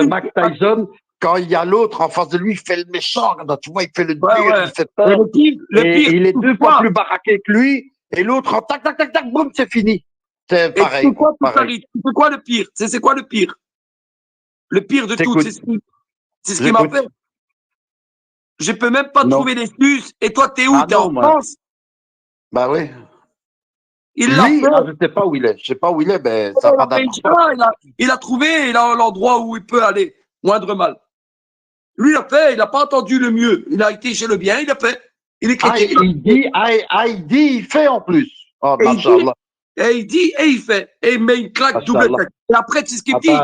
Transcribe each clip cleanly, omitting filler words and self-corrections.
Mac Tyson, quand il y a l'autre en face de lui, il fait le méchant. Tu vois, il fait le dur, il fait peur. Le pire, il est 2 fois plus baraqué que lui. Et l'autre, en tac, tac, tac, tac, boum, c'est fini. C'est pareil. Tu sais quoi le pire? C'est quoi le pire? Le pire de tout, c'est ce qui m'a fait. Je peux même pas trouver l'excuse. Et toi, t'es où? T'es en France? Bah oui. Il l'a fait. Je sais pas où il est. Je sais pas où il est, mais ça n'a pas d'importance. Il a trouvé l'endroit où il peut aller. Moindre mal. Lui, il a fait. Il n'a pas entendu le mieux. Il a été chez le bien. Il a fait. Il est chrétien. Il dit, il fait en plus. Oh, machallah. Et il dit, et il fait. Et il met une claque double tête. Et après, tu sais ce qu'il dit.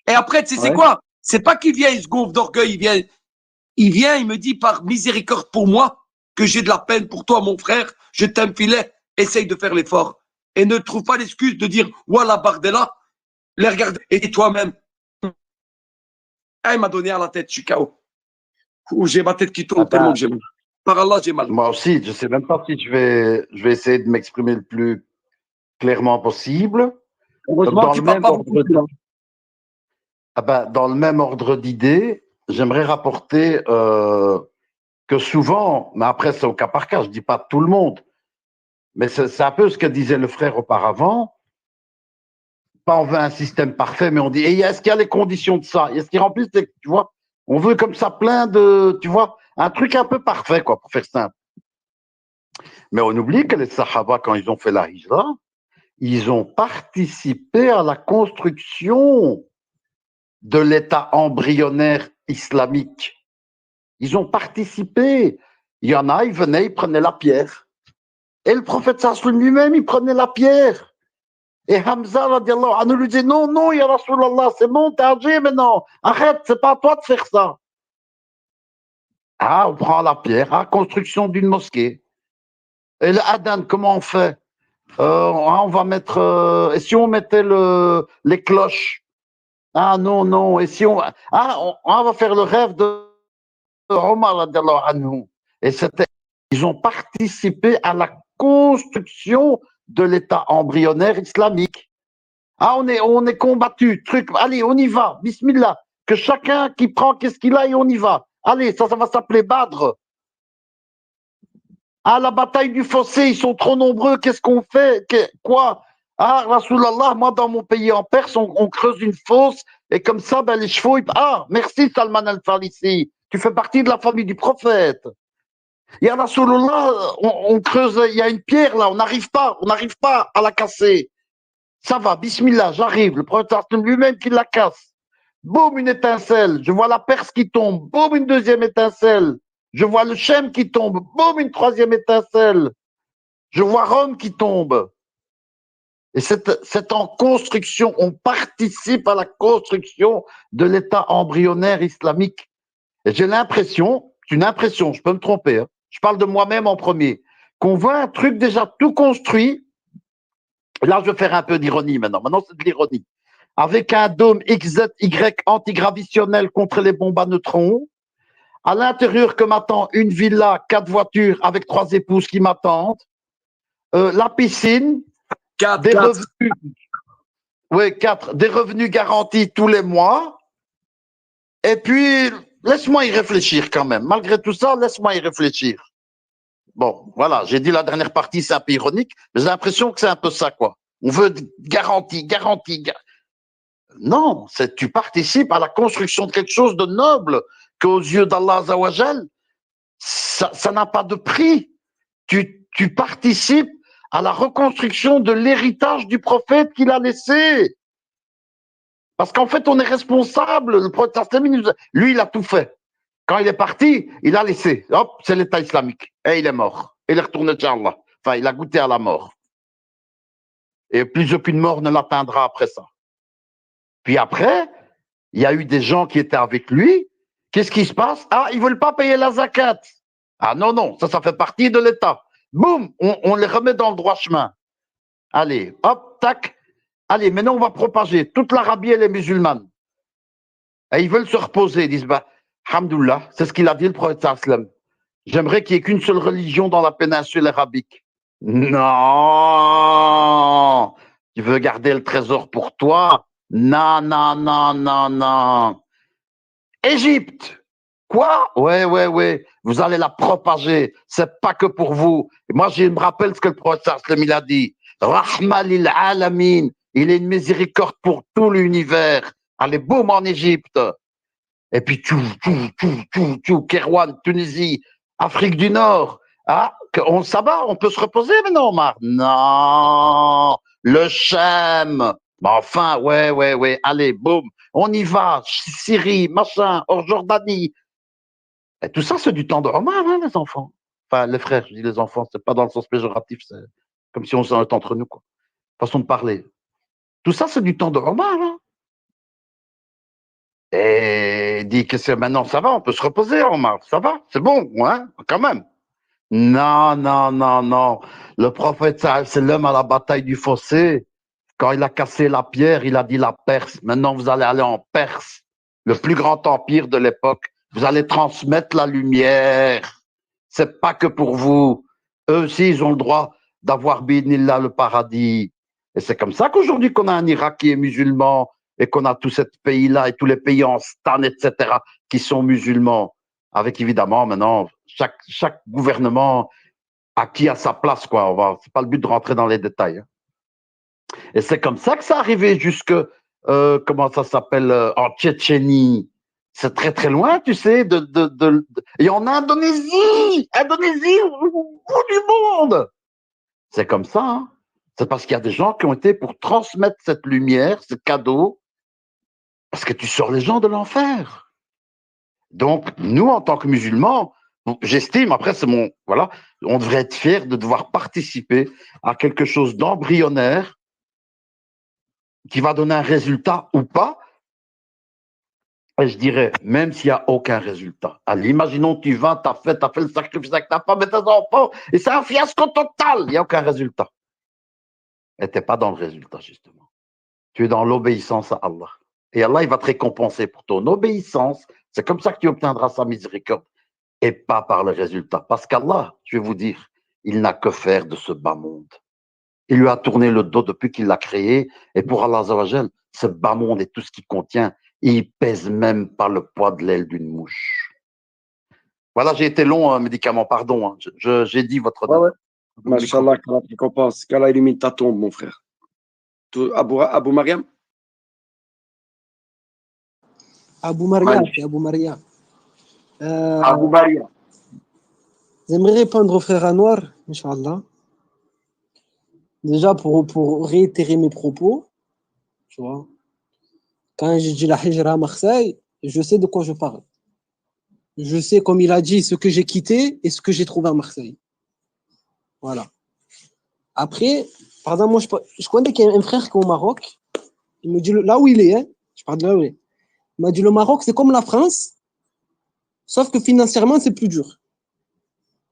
Et après, tu sais, c'est quoi? C'est pas qu'il vient, il se gonfle d'orgueil. Il vient, il me dit, par miséricorde pour moi, que j'ai de la peine pour toi, mon frère. Je t'aime, filet. Essaye de faire l'effort. Et ne trouve pas l'excuse de dire, voilà, Bardella, les regarder. Et toi-même. Ah, il m'a donné à la tête, je suis KO. J'ai ma tête qui tourne tellement que j'ai mal. Par Allah, j'ai mal. Moi aussi, je sais même pas si je vais essayer de m'exprimer le plus clairement possible. Heureusement, tu parles pas beaucoup. Dans le même ordre d'idée, j'aimerais rapporter que souvent, mais après c'est au cas par cas, je dis pas tout le monde, mais c'est un peu ce que disait le frère auparavant. Pas on veut un système parfait, mais on dit, est-ce qu'il y a les conditions de ça? Est-ce qu'il remplit, tu vois? On veut comme ça plein de, tu vois, un truc un peu parfait, quoi, pour faire simple. Mais on oublie que les Sahaba, quand ils ont fait la Hijra, ils ont participé à la construction de l'État embryonnaire islamique. Ils ont participé. Il y en a, ils venaient, ils prenaient la pierre. Et le prophète sallam lui-même, il prenait la pierre. Et Hamza, radiallahu anhu, lui disait, non, non, ya Rasulallah, c'est bon, t'es âgé maintenant. Arrête, c'est pas à toi de faire ça. Ah, on prend la pierre, construction d'une mosquée. Et le Adan, comment on fait? On va mettre. Et si on mettait les cloches? Ah non, non. Et si on va faire le rêve de Omar radiallahu anhu. Et ils ont participé à la construction de l'État embryonnaire islamique. Ah, on est combattu, truc. Allez, on y va. Bismillah. Que chacun qui prend qu'est-ce qu'il a et on y va. Allez, ça va s'appeler Badr. Ah, la bataille du fossé, ils sont trop nombreux, qu'est-ce qu'on fait? Quoi? Ah, Rasulallah, moi dans mon pays en Perse, on creuse une fosse et comme ça, les chevaux. Ah, merci Salman al-Farisi, tu fais partie de la famille du prophète. Ya Rasulallah, on creuse, il y a une pierre là, on n'arrive pas à la casser. Ça va, bismillah, j'arrive, le prophète lui-même qui la casse. Boum, une étincelle, je vois la Perse qui tombe, boum, une deuxième étincelle. Je vois le Chem qui tombe, boum, une troisième étincelle. Je vois Rome qui tombe. Et c'est en construction, on participe à la construction de l'État embryonnaire islamique. Et j'ai l'impression, c'est une impression, je peux me tromper, hein, je parle de moi-même en premier, qu'on voit un truc déjà tout construit. Là, je vais faire un peu d'ironie maintenant. Maintenant, c'est de l'ironie. Avec un dôme XZY antigravitionnel contre les bombes à neutrons. À l'intérieur que m'attend une villa, 4 voitures avec 3 épouses qui m'attendent. La piscine. 4. Des revenus garantis tous les mois. Et puis, laisse-moi y réfléchir quand même. Malgré tout ça, laisse-moi y réfléchir. Bon, voilà, j'ai dit la dernière partie, c'est un peu ironique, mais j'ai l'impression que c'est un peu ça, quoi. On veut garantie. Non, tu participes à la construction de quelque chose de noble qu'aux yeux d'Allah Azawajal, ça n'a pas de prix. Tu participes à la reconstruction de l'héritage du prophète qu'il a laissé. Parce qu'en fait, on est responsable. Le prophète, lui, il a tout fait. Quand il est parti, il a laissé. Hop, c'est l'État islamique. Et il est mort. Il est retourné chez Allah. Enfin, il a goûté à la mort. Et plus aucune mort ne l'atteindra après ça. Puis après, il y a eu des gens qui étaient avec lui. Qu'est-ce qui se passe? Ah, ils ne veulent pas payer la zakat. Ah non, non, ça fait partie de l'État. Boum, on les remet dans le droit chemin. Allez, hop, tac. Allez, maintenant on va propager. Toute l'Arabie, elle est musulmane. Et ils veulent se reposer. Ils disent, Alhamdoulilah, c'est ce qu'il a dit le prophète sallam. J'aimerais qu'il n'y ait qu'une seule religion dans la péninsule arabique. Non! Tu veux garder le trésor pour toi? Non, non, non, non, non. Égypte. Quoi? Ouais. Vous allez la propager. C'est pas que pour vous. Et moi, je me rappelle ce que le professeur Slim il a dit. Rahma lil alamin. Il est une miséricorde pour tout l'univers. Allez, boum, en Égypte. Et puis, Kérouane, Tunisie, Afrique du Nord. Ah, ça va, on peut se reposer maintenant, Omar? Non, le Chem. Mais enfin, ouais. Allez, boum, on y va. Syrie, machin, hors Jordanie. Et tout ça, c'est du temps de Omar, hein, les enfants. Enfin, les frères, je dis les enfants, c'est pas dans le sens péjoratif, c'est comme si on s'en était entre nous, quoi. Façon de parler. Tout ça, c'est du temps de Omar, hein. Et dit que c'est maintenant, ça va, on peut se reposer, Omar, ça va, c'est bon, hein, quand même. Non. Le prophète, c'est l'homme à la bataille du fossé. Quand il a cassé la pierre, il a dit la Perse. Maintenant, vous allez aller en Perse, le plus grand empire de l'époque. Vous allez transmettre la lumière. C'est pas que pour vous. Eux aussi, ils ont le droit d'avoir Binillah, le paradis. Et c'est comme ça qu'aujourd'hui, qu'on a un Irak qui est musulman et qu'on a tous ces pays-là et tous les pays en stan, etc., qui sont musulmans. Avec évidemment, maintenant, chaque gouvernement a qui à sa place, quoi. C'est pas le but de rentrer dans les détails, hein. Et c'est comme ça que ça arrivait jusque, comment ça s'appelle, en Tchétchénie. C'est très très loin, tu sais, et en Indonésie, au bout du monde. C'est comme ça, hein. C'est parce qu'il y a des gens qui ont été pour transmettre cette lumière, ce cadeau, parce que tu sors les gens de l'enfer. Donc, nous, en tant que musulmans, j'estime, après, voilà, on devrait être fiers de devoir participer à quelque chose d'embryonnaire qui va donner un résultat ou pas. Et je dirais, même s'il n'y a aucun résultat. Allez, imaginons que tu vas, tu as fait le sacrifice avec ta femme et tes enfants, et c'est un fiasco total, il n'y a aucun résultat. Et tu n'es pas dans le résultat, justement. Tu es dans l'obéissance à Allah. Et Allah, il va te récompenser pour ton obéissance. C'est comme ça que tu obtiendras sa miséricorde, et pas par le résultat. Parce qu'Allah, je vais vous dire, il n'a que faire de ce bas monde. Il lui a tourné le dos depuis qu'il l'a créé. Et pour Allah Azawajal, ce bas monde et tout ce qu'il contient, il pèse même pas le poids de l'aile d'une mouche. Voilà, j'ai été long, médicament, pardon. Hein. J'ai dit votre Ouais. Machallah, qu'Allah te récompense, qu'Allah illumine ta tombe, mon frère. Abou Mariam? Abou Mariam, c'est Abou Mariam. Abou Mariam. J'aimerais répondre au frère Anwar, Inch'Allah. Déjà, pour réitérer mes propos, tu vois, quand j'ai dit la hijra à Marseille, je sais de quoi je parle. Je sais, comme il a dit, ce que j'ai quitté et ce que j'ai trouvé à Marseille. Voilà. Après, par exemple, moi, je connais qu'il y a un frère qui est au Maroc. Il me dit, là où il est, hein, je parle de là où il est. Il m'a dit, le Maroc, c'est comme la France, sauf que financièrement, c'est plus dur.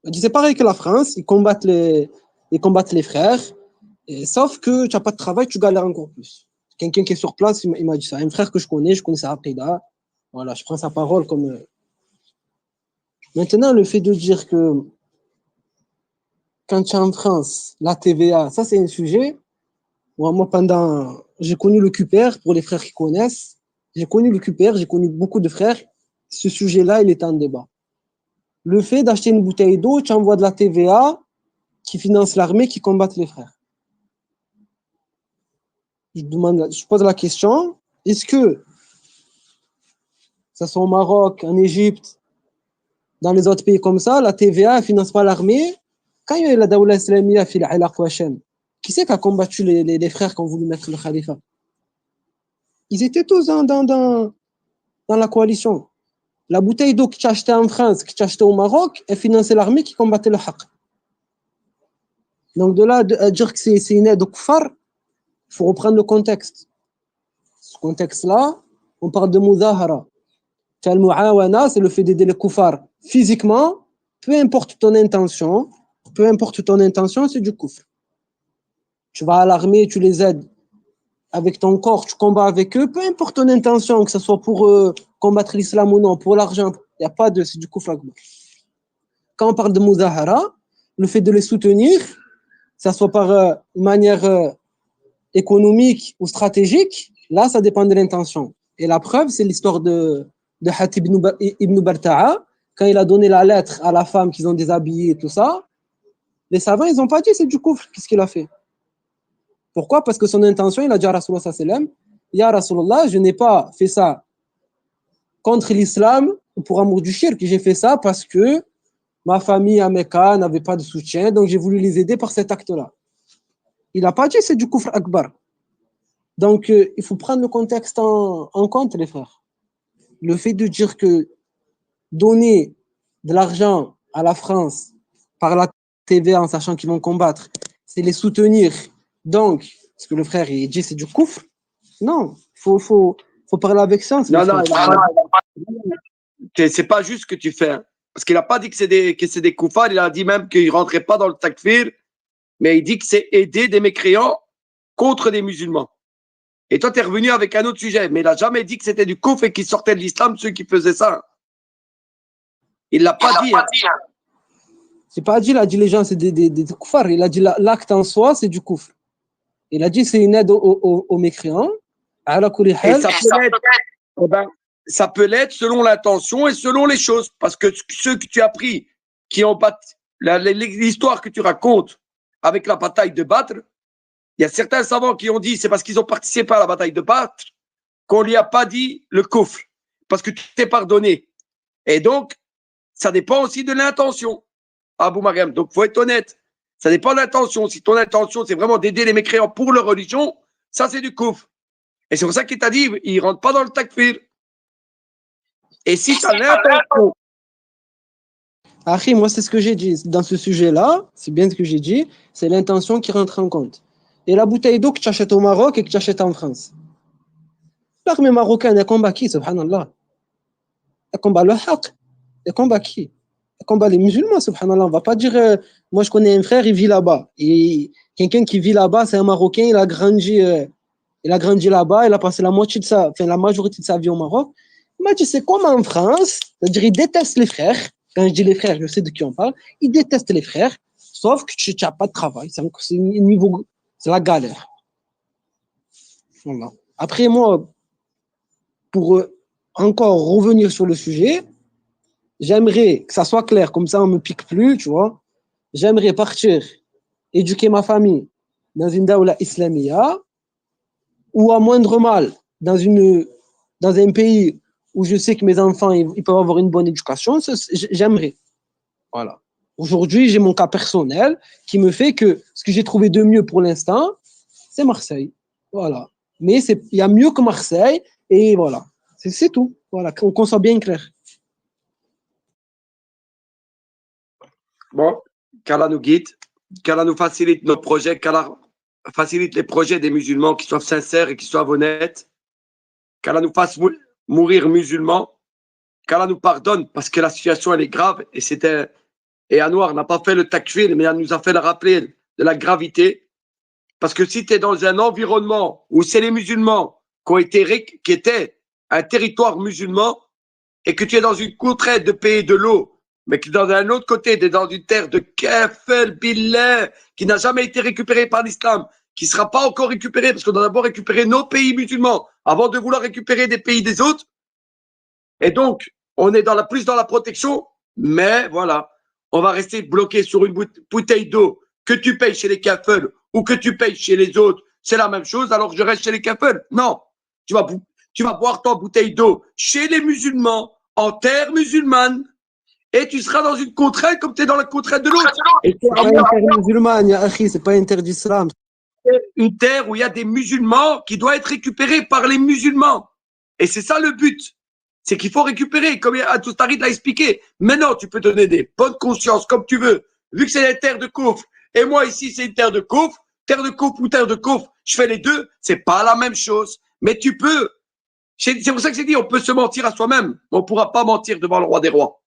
Il m'a dit, c'est pareil que la France, ils combattent les frères, et, sauf que tu n'as pas de travail, tu galères encore plus. Quelqu'un qui est sur place, il m'a dit ça. Un frère que je connais sa Aqida. Voilà, je prends sa parole comme. Maintenant, le fait de dire que quand tu es en France, la TVA, ça c'est un sujet. Moi, j'ai connu le QPR, pour les frères qui connaissent. J'ai connu le QPR, j'ai connu beaucoup de frères. Ce sujet-là, il est en débat. Le fait d'acheter une bouteille d'eau, tu envoies de la TVA qui finance l'armée qui combatte les frères. Je pose la question, est-ce que, ça soit au Maroc, en Égypte, dans les autres pays comme ça, la TVA ne finance pas l'armée? Quand il y a eu la Dawla Islamiyya, qui c'est qui a combattu les frères qui ont voulu mettre le Khalifa? Ils étaient tous dans la coalition. La bouteille d'eau que tu as achetée en France, que tu as achetée au Maroc, elle finançait l'armée qui combattait le Haqq. Donc de là à dire que c'est une aide au kuffar, il faut reprendre le contexte. Ce contexte-là, on parle de mudahara. Al-mu'awana, c'est le fait d'aider les kuffars physiquement, peu importe ton intention, c'est du kufr. Tu vas à l'armée, tu les aides avec ton corps, tu combats avec eux, peu importe ton intention, que ce soit pour combattre l'islam ou non, pour l'argent, il n'y a pas de, c'est du kufr akbar. Quand on parle de mudahara, le fait de les soutenir, que ce soit par manière économique ou stratégique, Là, ça dépend de l'intention. Et la preuve, c'est l'histoire de Hatib ibn Barta'a, quand il a donné la lettre à la femme qu'ils ont déshabillée et tout ça. Les savants, ils n'ont pas dit c'est du kufr. Qu'est-ce qu'il a fait? Pourquoi? Parce que son intention, il a dit à Rasulullah sallam, Ya Rasulullah, je n'ai pas fait ça contre l'islam ou pour amour du shirk. J'ai fait ça parce que ma famille à Mecca n'avait pas de soutien, donc j'ai voulu les aider par cet acte-là. Il n'a pas dit c'est du kufr akbar. Donc, il faut prendre le contexte en compte, les frères. Le fait de dire que donner de l'argent à la France par la TVA en sachant qu'ils vont combattre, c'est les soutenir. Donc, ce que le frère il dit, c'est du kufr. Non, faut parler avec sens. Non, non, c'est pas juste ce que tu fais. Hein. Parce qu'il n'a pas dit que c'est des koufars, il a dit même qu'il ne rentrait pas dans le takfir, mais il dit que c'est aider des mécréants contre des musulmans. Et toi, tu es revenu avec un autre sujet, mais il n'a jamais dit que c'était du kufr et qu'ils sortaient de l'islam, ceux qui faisaient ça. Il ne l'a pas dit. Hein. C'est pas dit, il a dit les gens, c'est des koufars. Il a dit l'acte en soi, c'est du kufr. Il a dit c'est une aide aux mécréants. Ça peut l'être selon l'intention et selon les choses. Parce que ceux que tu as pris, qui ont l'histoire que tu racontes avec la bataille de Badr, il y a certains savants qui ont dit c'est parce qu'ils ont participé à la bataille de Badr qu'on lui a pas dit le kufr. Parce que tu t'es pardonné. Et donc, ça dépend aussi de l'intention, Abou Mariam. Donc, il faut être honnête. Ça dépend de l'intention. Si ton intention, c'est vraiment d'aider les mécréants pour leur religion, ça, c'est du kufr. Et c'est pour ça qu'il t'a dit, il ne rentre pas dans le takfir. Et si tu as l'intention. Après, moi, c'est ce que j'ai dit. Dans ce sujet-là, c'est bien ce que j'ai dit, c'est l'intention qui rentre en compte. Et la bouteille d'eau que tu achètes au Maroc et que tu achètes en France. L'armée marocaine, elle combat qui, subhanallah? Elle combat le haq. Elle combat qui? Elle combat les musulmans, subhanallah. On ne va pas dire, moi, je connais un frère, il vit là-bas. Et quelqu'un qui vit là-bas, c'est un Marocain, il a grandi là-bas, il a passé la majorité de sa vie au Maroc. Il m'a dit, c'est comme en France, c'est-à-dire, il déteste les frères. Quand je dis les frères, je sais de qui on parle. Il déteste les frères, sauf que tu n'as pas de travail. C'est la galère. Voilà. Après, moi, pour encore revenir sur le sujet, j'aimerais que ça soit clair, comme ça on ne me pique plus, tu vois. J'aimerais partir, éduquer ma famille dans une daoula islamia, ou à moindre mal, dans un pays où je sais que mes enfants ils peuvent avoir une bonne éducation, j'aimerais. Voilà. Aujourd'hui, j'ai mon cas personnel qui me fait que ce que j'ai trouvé de mieux pour l'instant, c'est Marseille. Voilà. Mais il y a mieux que Marseille, et voilà. C'est tout. Voilà, qu'on soit bien clair. Bon, qu'Allah nous guide, qu'Allah nous facilite nos projets, qu'Allah facilite les projets des musulmans qui soient sincères et qui soient honnêtes, qu'Allah nous fasse mourir musulmans, qu'Allah nous pardonne parce que la situation elle est grave et Anouar n'a pas fait le takfir, mais elle nous a fait le rappeler de la gravité. Parce que si tu es dans un environnement où c'est les musulmans qui étaient un territoire musulman et que tu es dans une contrainte de payer de l'eau, mais que dans un autre côté, tu es dans une terre de kafel billah qui n'a jamais été récupérée par l'islam, qui ne sera pas encore récupérée parce qu'on doit d'abord récupérer nos pays musulmans avant de vouloir récupérer des pays des autres. Et donc, on est plus dans la protection, mais voilà, on va rester bloqué sur une bouteille d'eau que tu payes chez les kafels ou que tu payes chez les autres, c'est la même chose, alors je reste chez les kafels. Non, tu vas boire ton bouteille d'eau chez les musulmans, en terre musulmane, et tu seras dans une contrainte comme tu es dans la contrainte de l'autre. C'est pas une terre musulmane, c'est pas une terre d'islam. Une terre où il y a des musulmans qui doit être récupérée par les musulmans. Et c'est ça le but. C'est qu'il faut récupérer, comme Atoustari l'a expliqué. Maintenant, tu peux donner des bonnes consciences comme tu veux, vu que c'est une terre de coufre. Et moi, ici, c'est une terre de coufre ou terre de coufre. Je fais les deux, c'est pas la même chose. Mais tu peux. C'est pour ça que j'ai dit, on peut se mentir à soi-même, mais on ne pourra pas mentir devant le roi des rois.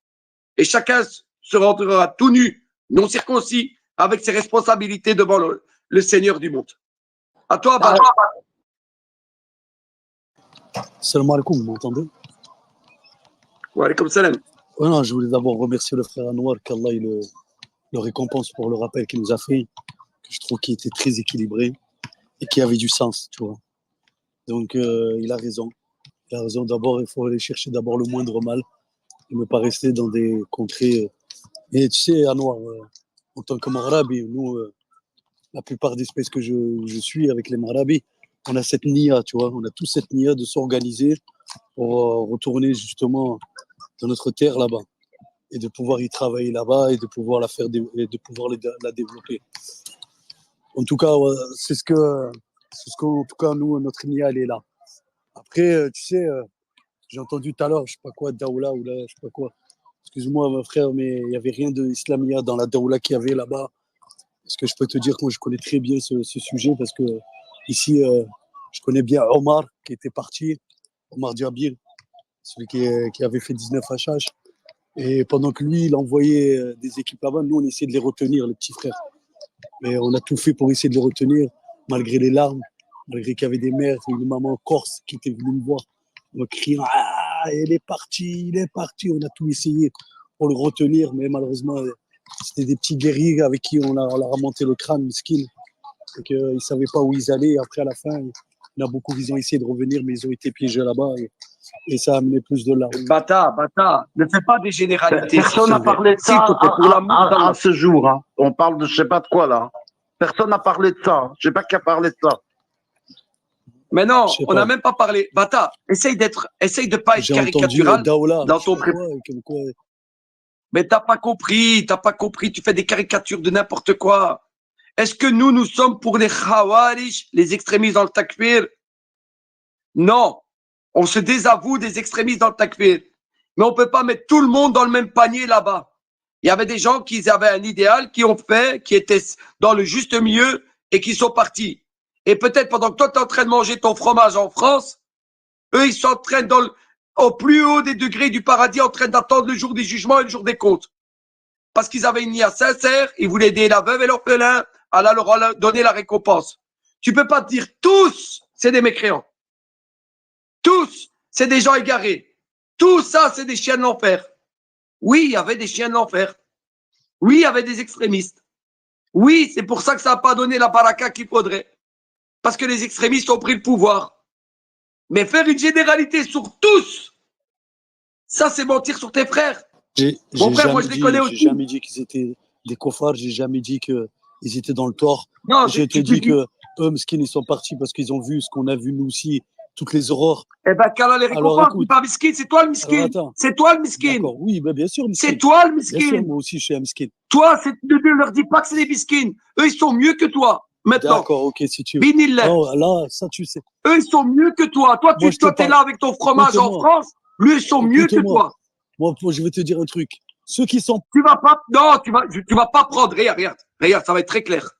Et chacun se rendra tout nu, non circoncis, avec ses responsabilités devant le Seigneur du monde. À toi, Abba. Salam alaikum, vous m'entendez? Wa alaikum salam. Ouais, non, je voulais d'abord remercier le frère Anouar, qu'Allah le récompense pour le rappel qu'il nous a fait, que je trouve qu'il était très équilibré et qui avait du sens, tu vois. Donc, il a raison. Il a raison. D'abord, il faut aller chercher d'abord le moindre mal et ne pas rester dans des contrées. Et tu sais, Anouar, en tant que Marabi, nous, la plupart des espèces que je suis avec les Marabis, on a cette nia, tu vois. On a tous cette nia de s'organiser pour retourner justement dans notre terre là-bas et de pouvoir y travailler là-bas et de pouvoir la faire et de pouvoir la développer. En tout cas, ouais, c'est ce que en tout cas nous notre nia elle est là. Après, tu sais, j'ai entendu tout à l'heure, je sais pas quoi, Daoula ou là, je sais pas quoi. Excuse-moi, mon frère, mais il y avait rien de islamia dans la Daoula qu'il y avait là-bas. Parce que je peux te dire que moi, je connais très bien ce sujet parce que ici, je connais bien Omar qui était parti, Omar Diabir, celui qui avait fait 19 HH. Et pendant que lui, il envoyait des équipes là-bas, nous, on essayait de les retenir, les petits frères. Mais on a tout fait pour essayer de les retenir, malgré les larmes, malgré qu'il y avait des mères, une maman corse qui était venue me voir, en criant ah, il est parti. On a tout essayé pour le retenir, mais malheureusement, c'était des petits guerriers avec qui on leur a monté le crâne, skin. Et qu'ils ne savaient pas où ils allaient. Et après, à la fin, il y en a beaucoup qui ont essayé de revenir, mais ils ont été piégés là-bas. Et ça a amené plus de larmes. Bata, ne fais pas des généralités. Personne n'a parlé de ça à ce jour. Hein. On parle de je sais pas de quoi là. Personne n'a parlé de ça. Je sais pas qui a parlé de ça. Mais non, on n'a même pas parlé. Bata, essaye de pas être caricatural dans ton Mais t'as pas compris, tu fais des caricatures de n'importe quoi. Est-ce que nous sommes pour les Khawarij, les extrémistes dans le takfir? Non, on se désavoue des extrémistes dans le takfir. Mais on peut pas mettre tout le monde dans le même panier là-bas. Il y avait des gens qui avaient un idéal, qui ont fait, qui étaient dans le juste milieu et qui sont partis. Et peut-être pendant que toi, tu es en train de manger ton fromage en France, eux, ils sont en train, au plus haut des degrés du paradis, en train d'attendre le jour des jugements et le jour des comptes. Parce qu'ils avaient une nia sincère, ils voulaient aider la veuve et l'orphelin, Allah leur a donné la récompense. Tu peux pas dire tous, c'est des mécréants. Tous, c'est des gens égarés. Tout ça, c'est des chiens de l'enfer. Oui, il y avait des chiens de l'enfer. Oui, il y avait des extrémistes. Oui, c'est pour ça que ça n'a pas donné la baraka qu'il faudrait. Parce que les extrémistes ont pris le pouvoir. Mais faire une généralité sur tous, ça, c'est mentir sur tes frères. Mon frère, moi, je les connais aussi. J'ai jamais dit qu'ils étaient des cofards. J'ai jamais dit qu'ils étaient dans le tort. Non, je te dis que eux, Miskin, ils sont partis parce qu'ils ont vu ce qu'on a vu nous aussi, toutes les horreurs. Eh ben, qu'Allah les récompense, dis pas Miskin, c'est toi le Miskin. C'est toi le Miskin. D'accord, oui, ben, bien sûr, Miskin. C'est toi le Miskin. Bien sûr, moi aussi, je suis un Miskin. Toi, ne leur dis pas que c'est des Miskins. Eux, ils sont mieux que toi. Maintenant. D'accord, ok, si tu veux. Binillah. Non, là, ça, tu sais. Eux, ils sont mieux que toi. Toi, tu es là avec ton fromage en France. Lui, ils sont mieux que toi. Moi, je vais te dire un truc. Ceux qui sont. Tu vas pas. Non, tu vas pas prendre. Regarde, ça va être très clair.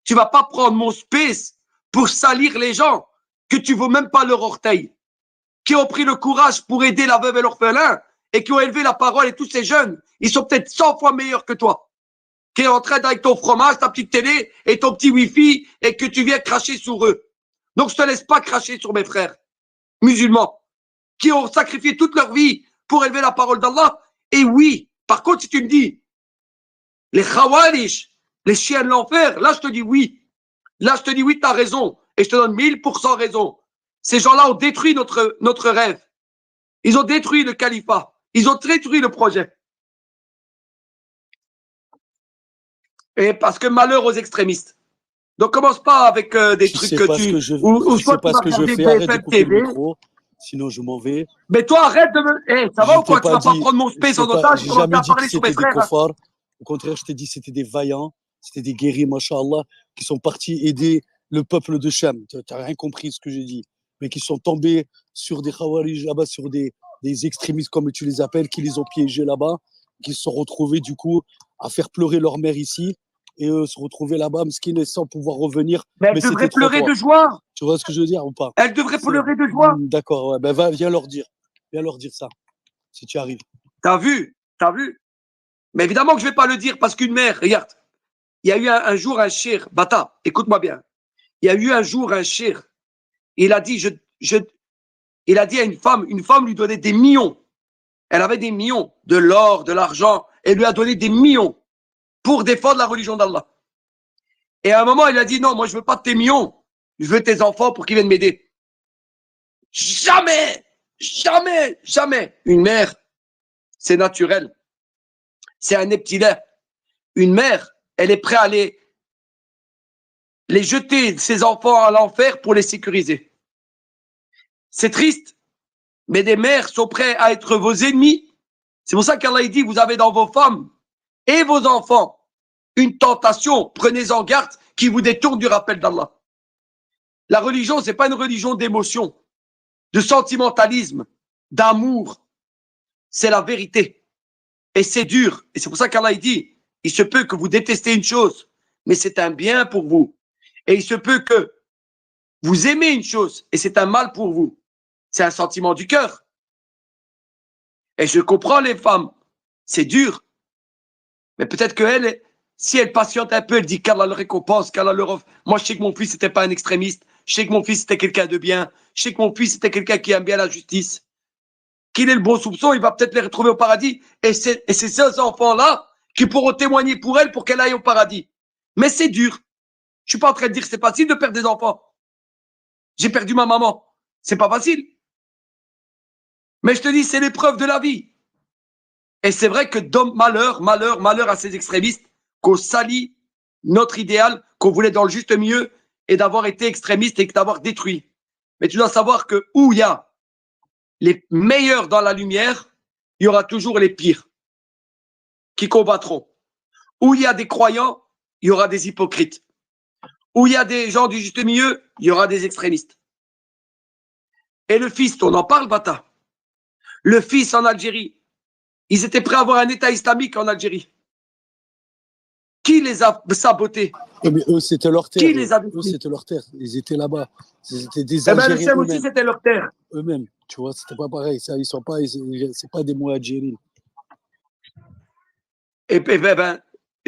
Tu vas pas prendre mon space pour salir les gens que tu veux même pas leur orteil, qui ont pris le courage pour aider la veuve et l'orphelin et qui ont élevé la parole, et tous ces jeunes, ils sont peut-être 100 fois meilleurs que toi, qui est en train avec ton fromage, ta petite télé et ton petit wifi et que tu viens cracher sur eux. Donc je te laisse pas cracher sur mes frères musulmans qui ont sacrifié toute leur vie pour élever la parole d'Allah. Et oui, par contre, si tu me dis les Khawarij, les chiens de l'enfer, là je te dis oui. Là je te dis oui, tu as raison. Et je te donne 1000% raison. Ces gens-là ont détruit notre rêve. Ils ont détruit le califat. Ils ont détruit le projet. Et parce que malheur aux extrémistes. Donc commence pas avec des trucs que tu... Je sais pas ce que je fais, arrête de couper le micro, sinon je m'en vais. Mais toi, arrête de me... Hey, ça va ou quoi? Tu vas pas prendre mon space en otage et commencer à parler sur mes frères. Cofards. Au contraire, je t'ai dit c'était des vaillants, c'était des guerriers, machallah, qui sont partis aider le peuple de Cham. Tu n'as rien compris ce que j'ai dit. Mais qui sont tombés sur des khawarij là-bas, sur des extrémistes comme tu les appelles, qui les ont piégés là-bas, qui se sont retrouvés du coup à faire pleurer leur mère ici et se retrouver là-bas, mesquine, sans pouvoir revenir. Mais elle devrait pleurer de joie. Tu vois ce que je veux dire ou pas? Elle devrait pleurer de joie. D'accord, ouais. Ben, viens leur dire. Viens leur dire ça, si tu arrives. T'as vu? Mais évidemment que je ne vais pas le dire parce qu'une mère, regarde, il y a eu un jour un shir, Bata, écoute-moi bien. Il y a eu un jour un shir. Il a dit, il a dit à une femme lui donnait des millions. Elle avait des millions, de l'or, de l'argent. Elle lui a donné des millions pour défendre la religion d'Allah. Et à un moment, il a dit, non, moi, je veux pas de tes millions. Je veux tes enfants pour qu'ils viennent m'aider. Jamais, jamais, jamais. Une mère, c'est naturel. C'est un neptilaire. Une mère, elle est prête à les jeter ses enfants à l'enfer pour les sécuriser. C'est triste, mais des mères sont prêtes à être vos ennemis. C'est pour ça qu'Allah dit, vous avez dans vos femmes et vos enfants une tentation. Prenez-en garde qui vous détourne du rappel d'Allah. La religion, c'est pas une religion d'émotion, de sentimentalisme, d'amour. C'est la vérité. Et c'est dur. Et c'est pour ça qu'Allah dit, il se peut que vous détestez une chose, mais c'est un bien pour vous. Et il se peut que vous aimez une chose, et c'est un mal pour vous. C'est un sentiment du cœur. Et je comprends les femmes. C'est dur. Mais peut-être qu'elle, si elle patiente un peu, elle dit qu'Allah le récompense, qu'Allah le offre. Moi, je sais que mon fils n'était pas un extrémiste. Je sais que mon fils était quelqu'un de bien. Je sais que mon fils était quelqu'un qui aime bien la justice. Qu'il ait le bon soupçon, il va peut-être les retrouver au paradis. Et c'est ces enfants-là qui pourront témoigner pour elle pour qu'elle aille au paradis. Mais c'est dur. Je suis pas en train de dire que c'est facile de perdre des enfants. J'ai perdu ma maman. C'est pas facile. Mais je te dis, c'est l'épreuve de la vie. Et c'est vrai que malheur à ces extrémistes qu'on salit notre idéal, qu'on voulait dans le juste milieu et d'avoir été extrémiste et d'avoir détruit. Mais tu dois savoir que où il y a les meilleurs dans la lumière, il y aura toujours les pires qui combattront. Où il y a des croyants, il y aura des hypocrites. Où il y a des gens du juste milieu, il y aura des extrémistes. Et le fils, on en parle, Bata. Le fils en Algérie, ils étaient prêts à avoir un État islamique en Algérie. Qui les a sabotés? Mais eux, c'était leur terre. Qui les a Eux, c'était leur terre. Ils étaient là-bas. C'était des Eh ben, le Algériens Shem aussi, eux-mêmes. c'était leur terre. Eux-mêmes. Tu vois, c'était pas pareil. Ça, ils sont pas, c'est pas des Mouadjirines. Et ben,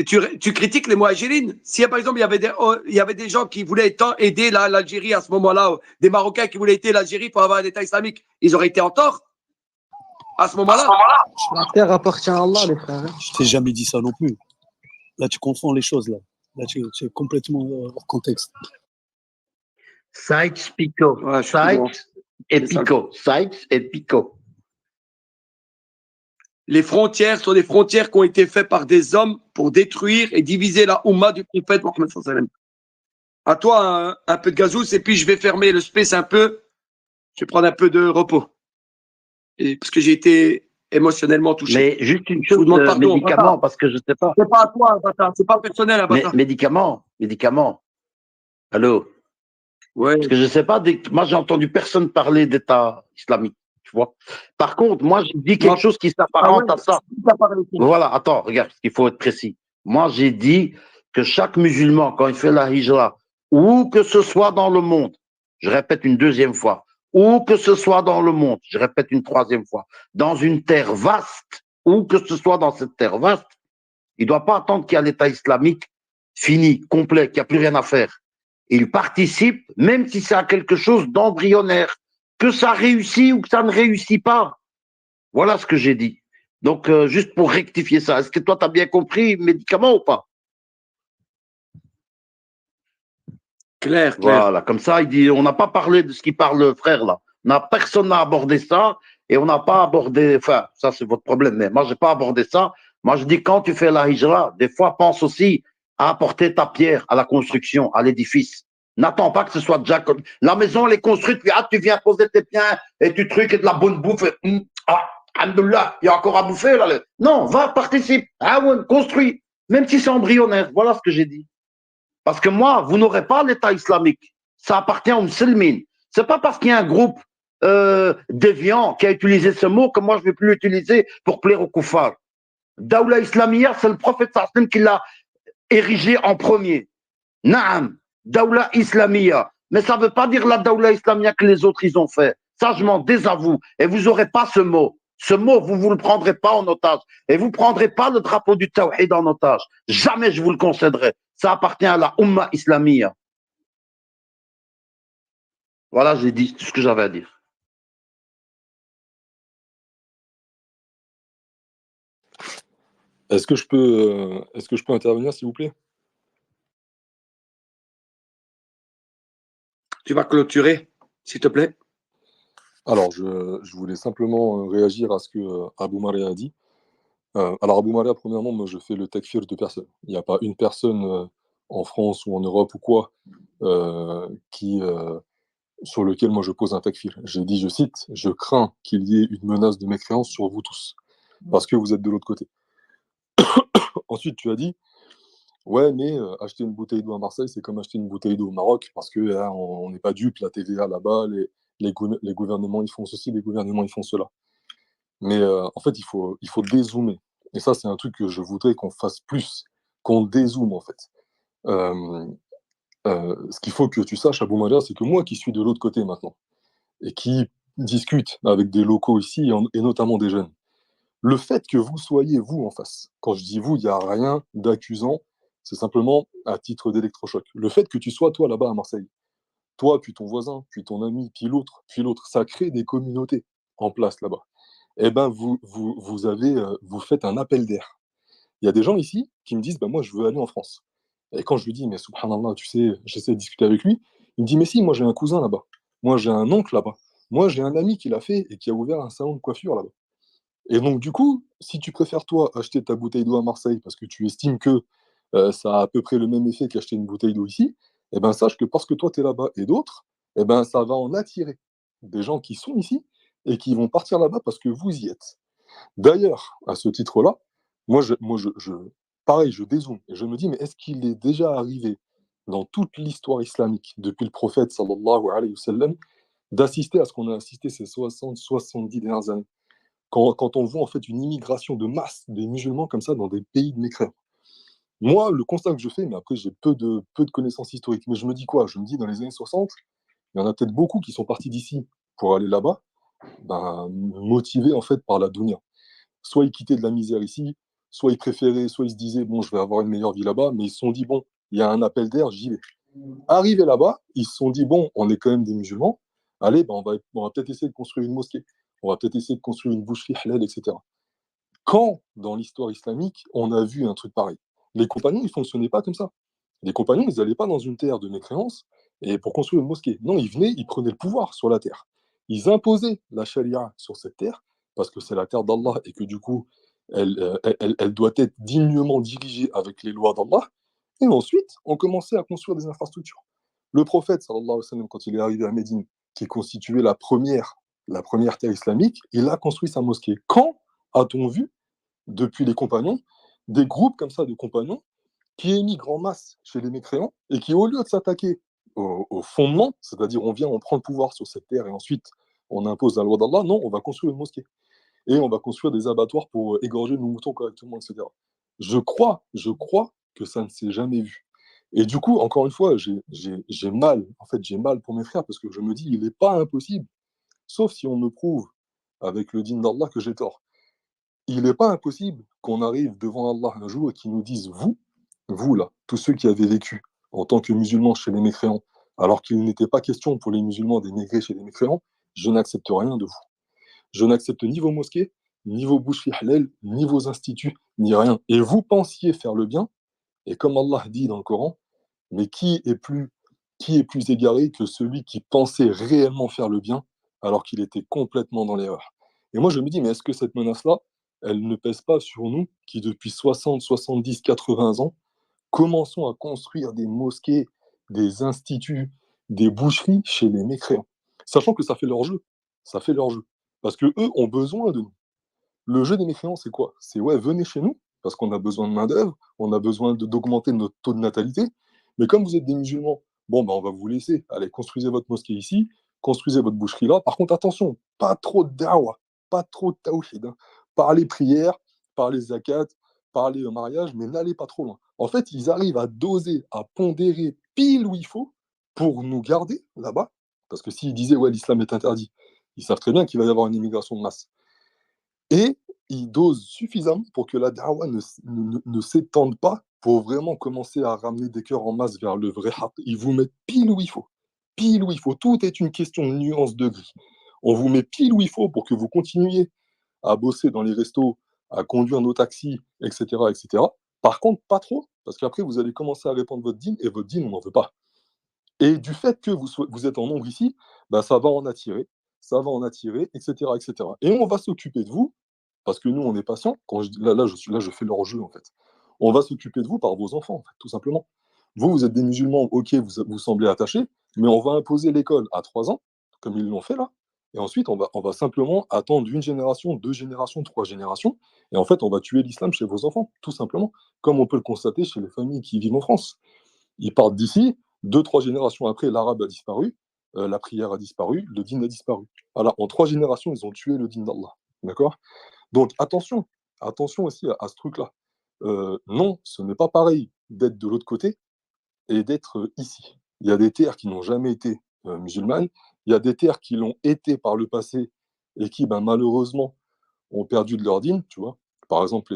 tu critiques les Mouadjirines. Si par exemple, il y avait des gens qui voulaient aider l'Algérie à ce moment-là, des Marocains qui voulaient aider l'Algérie pour avoir un État islamique, ils auraient été en tort à ce moment-là. La terre appartient à Allah, les frères. Je t'ai jamais dit ça non plus. Là, tu confonds les choses. Là, tu es complètement hors contexte. Sykes, Picot. Ouais, je suis toujours- Sykes et Picot. Sykes et Picot. Les frontières sont des frontières qui ont été faites par des hommes pour détruire et diviser la Oumma du prophète Mohammed sallallahu alayhi wa sallam. À toi, un peu de gazous, et puis je vais fermer le space un peu. Je vais prendre un peu de repos. Parce que j'ai été émotionnellement touché. Mais juste une Je vous chose, demande pardon, médicament, Bata. parce que je sais pas. C'est pas à toi, Bata. C'est pas personnel, Bata. Médicament. Allô? Ouais. Parce que je sais pas, moi j'ai entendu personne parler d'État islamique, tu vois. Par contre, moi j'ai dit quelque chose qui s'apparente à ça. Voilà, attends, regarde, il faut être précis. Moi j'ai dit que chaque musulman, quand il fait la hijra, où que ce soit dans le monde, je répète une deuxième fois, où que ce soit dans le monde, je répète une troisième fois, dans une terre vaste, où que ce soit dans cette terre vaste, il ne doit pas attendre qu'il y a l'État islamique fini, complet, qu'il n'y a plus rien à faire. Il participe, même si c'est à quelque chose d'embryonnaire, que ça réussit ou que ça ne réussit pas. Voilà ce que j'ai dit. Donc, juste pour rectifier ça, est-ce que toi, tu as bien compris médicament ou pas? Clair. Voilà, comme ça, il dit, on n'a pas parlé de ce qui parle le frère là. Personne n'a abordé ça et on n'a pas abordé, enfin, ça c'est votre problème, mais moi, je n'ai pas abordé ça. Moi, je dis, quand tu fais la hijra, des fois, pense aussi à apporter ta pierre à la construction, à l'édifice. N'attends pas que ce soit déjà comme. La maison, elle est construite, puis tu viens poser tes biens et tu trucs et de la bonne bouffe. Alhamdoulilah, il y a encore à bouffer là. Non, va, participe. Ah ouais, construis. Même si c'est embryonnaire. Voilà ce que j'ai dit. Parce que moi, vous n'aurez pas l'État islamique. Ça appartient aux musulmans. C'est pas parce qu'il y a un groupe déviant qui a utilisé ce mot que moi je ne vais plus l'utiliser pour plaire aux koufars. Daoula Islamiyya, c'est le prophète sallam qui l'a érigé en premier. Naam, Daoula Islamiyya. Mais ça ne veut pas dire la Daoula Islamiyya que les autres ils ont fait. Ça, je m'en désavoue. Et vous n'aurez pas ce mot. Ce mot, vous ne le prendrez pas en otage. Et vous ne prendrez pas le drapeau du Tawhid en otage. Jamais je vous le concéderai. Ça appartient à la Ummah Islamiyya. Voilà, j'ai dit tout ce que j'avais à dire. Est-ce que je peux intervenir, s'il vous plaît? Tu vas clôturer, s'il te plaît. Alors, je voulais simplement réagir à ce que Abou Maria a dit. Alors, Abou Maria, premièrement, moi, je fais le takfir de personne. Il n'y a pas une personne en France ou en Europe ou quoi qui, sur lequel moi je pose un takfir. J'ai dit, je cite, je crains qu'il y ait une menace de mécréance sur vous tous, parce que vous êtes de l'autre côté. Ensuite, tu as dit, ouais, mais acheter une bouteille d'eau à Marseille, c'est comme acheter une bouteille d'eau au Maroc, parce que hein, on n'est pas dupe, la TVA là-bas, les gouvernements ils font ceci, les gouvernements ils font cela. Mais en fait, il faut dézoomer. Et ça, c'est un truc que je voudrais qu'on fasse plus, qu'on dézoome en fait. Euh, ce qu'il faut que tu saches, Abou Madia, c'est que moi qui suis de l'autre côté maintenant, et qui discute avec des locaux ici, et notamment des jeunes, le fait que vous soyez vous en face, quand je dis vous, il n'y a rien d'accusant, c'est simplement à titre d'électrochoc. Le fait que tu sois toi là-bas à Marseille, toi, puis ton voisin, puis ton ami, puis l'autre, ça crée des communautés en place là-bas. Eh ben, vous faites un appel d'air. Il y a des gens ici qui me disent, bah, moi, je veux aller en France. Et quand je lui dis, mais subhanallah, tu sais, j'essaie de discuter avec lui, il me dit, mais si, moi, j'ai un cousin là-bas. Moi, j'ai un oncle là-bas. Moi, j'ai un ami qui l'a fait et qui a ouvert un salon de coiffure là-bas. Et donc, du coup, si tu préfères, toi, acheter ta bouteille d'eau à Marseille parce que tu estimes que ça a à peu près le même effet qu'acheter une bouteille d'eau ici, eh ben, sache que parce que toi, tu es là-bas et d'autres, eh ben, ça va en attirer des gens qui sont ici et qui vont partir là-bas parce que vous y êtes. D'ailleurs, à ce titre-là, pareil, je dézoome et je me dis, mais est-ce qu'il est déjà arrivé dans toute l'histoire islamique, depuis le prophète sallallahu alayhi wa sallam, d'assister à ce qu'on a assisté ces 60-70 dernières années, quand on voit en fait une immigration de masse des musulmans comme ça dans des pays de mécréants. Moi, le constat que je fais, mais après j'ai peu de connaissances historiques, mais je me dis quoi? Je me dis dans les années 60, il y en a peut-être beaucoup qui sont partis d'ici pour aller là-bas, ben, motivés en fait par la dunya. Soit ils quittaient de la misère ici, soit ils préféraient, soit ils se disaient, bon, je vais avoir une meilleure vie là-bas, mais ils se sont dit, bon, il y a un appel d'air, j'y vais. Arrivés là-bas, ils se sont dit, bon, on est quand même des musulmans, allez, ben, on va peut-être essayer de construire une mosquée, on va peut-être essayer de construire une boucherie halal, etc. Quand, dans l'histoire islamique, on a vu un truc pareil? Les compagnons, ils ne fonctionnaient pas comme ça. Les compagnons, ils n'allaient pas dans une terre de mécréance et pour construire une mosquée. Non, ils venaient, ils prenaient le pouvoir sur la terre. Ils imposaient la charia sur cette terre parce que c'est la terre d'Allah et que du coup, elle doit être dignement dirigée avec les lois d'Allah. Et ensuite, on commençait à construire des infrastructures. Le prophète, sallallahu alayhi wa sallam, quand il est arrivé à Médine, qui constituait la première terre islamique, il a construit sa mosquée. Quand a-t-on vu, depuis les compagnons, des groupes comme ça de compagnons qui émigrent en masse chez les mécréants et qui, au lieu de s'attaquer au fondement, c'est-à-dire on vient, on prend le pouvoir sur cette terre et ensuite on impose la loi d'Allah, non, on va construire une mosquée et on va construire des abattoirs pour égorger nos moutons correctement, etc. Je crois que ça ne s'est jamais vu. Et du coup, encore une fois, j'ai mal, en fait, j'ai mal pour mes frères parce que je me dis, il n'est pas impossible, sauf si on me prouve avec le din d'Allah que j'ai tort. Il n'est pas impossible qu'on arrive devant Allah un jour et qu'il nous dise, vous là, tous ceux qui avaient vécu en tant que musulmans chez les mécréants, alors qu'il n'était pas question pour les musulmans d'émigrer chez les mécréants, je n'accepte rien de vous. Je n'accepte ni vos mosquées, ni vos boucheries halal, ni vos instituts, ni rien. Et vous pensiez faire le bien, et comme Allah dit dans le Coran, mais qui est plus égaré que celui qui pensait réellement faire le bien alors qu'il était complètement dans l'erreur. Et moi, je me dis, mais est-ce que cette menace-là, elle ne pèse pas sur nous qui, depuis 60, 70, 80 ans, commençons à construire des mosquées, des instituts, des boucheries chez les mécréants, sachant que ça fait leur jeu. Ça fait leur jeu. Parce que eux ont besoin de nous. Le jeu des mécréants, c'est quoi? C'est ouais, venez chez nous, parce qu'on a besoin de main-d'œuvre, on a besoin d'augmenter notre taux de natalité. Mais comme vous êtes des musulmans, bon, ben, on va vous laisser. Allez, construisez votre mosquée ici, construisez votre boucherie là. Par contre, attention, pas trop de da'wah, pas trop de tawhid. Hein. Parlez prière, parlez zakat, parlez mariage, mais n'allez pas trop loin. En fait, ils arrivent à doser, à pondérer pile où il faut pour nous garder là-bas. Parce que s'ils disaient, ouais, l'islam est interdit, ils savent très bien qu'il va y avoir une immigration de masse. Et ils dosent suffisamment pour que la da'wah ne s'étende pas pour vraiment commencer à ramener des cœurs en masse vers le vrai haqq. Ils vous mettent pile où il faut. Pile où il faut. Tout est une question de nuance de gris. On vous met pile où il faut pour que vous continuiez à bosser dans les restos, à conduire nos taxis, etc., etc. Par contre, pas trop, parce qu'après, vous allez commencer à répandre votre dîme, et votre dîme, on n'en veut pas. Et du fait que vous êtes en nombre ici, bah, ça va en attirer. ça va en attirer, etc., etc. Et on va s'occuper de vous, parce que nous, on est patients. Là, je fais leur jeu, en fait. On va s'occuper de vous par vos enfants, en fait, tout simplement. Vous êtes des musulmans, ok, vous semblez attachés, mais on va imposer l'école à 3 ans, comme ils l'ont fait là. Et ensuite, on va simplement attendre 1 génération, 2 générations, 3 générations. Et en fait, on va tuer l'islam chez vos enfants, tout simplement. Comme on peut le constater chez les familles qui vivent en France. Ils partent d'ici, 2, 3 générations après, l'arabe a disparu, la prière a disparu, le dîn a disparu. Voilà, en 3 générations, ils ont tué le dîn d'Allah. D'accord? Donc attention aussi à ce truc-là. Non, ce n'est pas pareil d'être de l'autre côté et d'être ici. Il y a des terres qui n'ont jamais été musulmanes, il y a des terres qui l'ont été par le passé et qui, ben, malheureusement, ont perdu de leur dîn, tu vois. Par exemple,